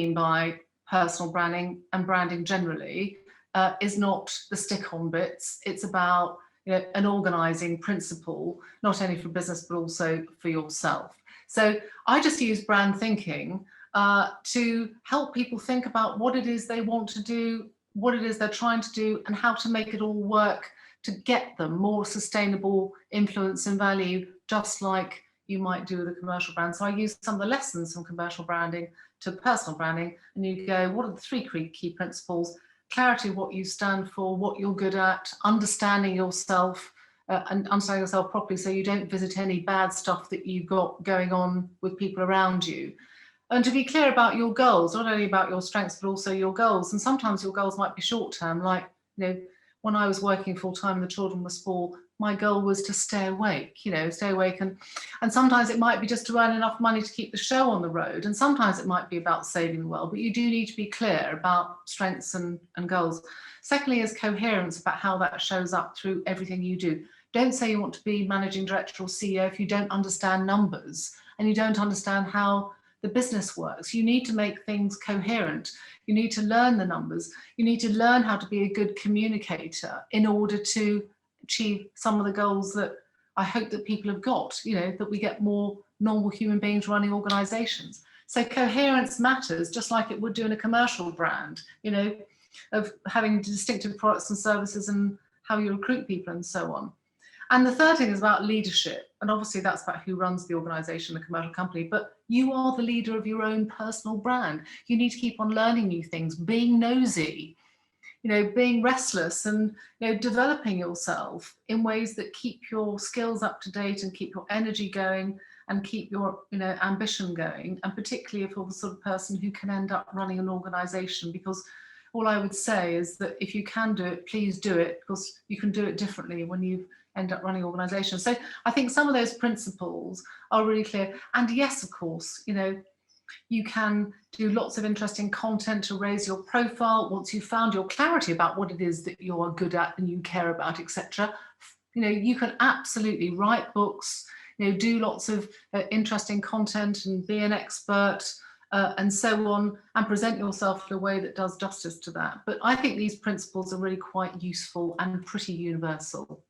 mean by personal branding and branding generally is not the stick-on bits. It's about an organising principle, not only for business but also for yourself. So I just use brand thinking to help people think about what it is they want to do, what it is they're trying to do, and how to make it all work to get them more sustainable influence and value, just like you might do with a commercial brand. So I use some of the lessons from commercial branding to personal branding, and you go, what are the three key principles? Clarity of what you stand for, what you're good at, understanding yourself, and understanding yourself properly so you don't visit any bad stuff that you've got going on with people around you. And to be clear about your goals, not only about your strengths, but also your goals. And sometimes your goals might be short term, like, when I was working full time and the children were small, my goal was to stay awake, stay awake. And sometimes it might be just to earn enough money to keep the show on the road. And sometimes it might be about saving the world, but you do need to be clear about strengths and goals. Secondly, is coherence about how that shows up through everything you do. Don't say you want to be managing director or CEO if you don't understand numbers and you don't understand how the business works. You need to make things coherent. You need to learn the numbers. You need to learn how to be a good communicator in order to achieve some of the goals that I hope that people have got, that we get more normal human beings running organizations. So coherence matters, just like it would do in a commercial brand, of having distinctive products and services and how you recruit people and so on. And the third thing is about leadership. And obviously that's about who runs the organization, the commercial company, but you are the leader of your own personal brand. You need to keep on learning new things, being nosy, being restless and, developing yourself in ways that keep your skills up to date and keep your energy going and keep your, ambition going. And particularly if you're the sort of person who can end up running an organization, because all I would say is that if you can do it, please do it, because you can do it differently when you end up running organizations. So I think some of those principles are really clear. And yes, of course, you can do lots of interesting content to raise your profile once you've found your clarity about what it is that you are good at and you care about, etc. You can absolutely write books, do lots of interesting content and be an expert and so on, and present yourself in a way that does justice to that. But I think these principles are really quite useful and pretty universal.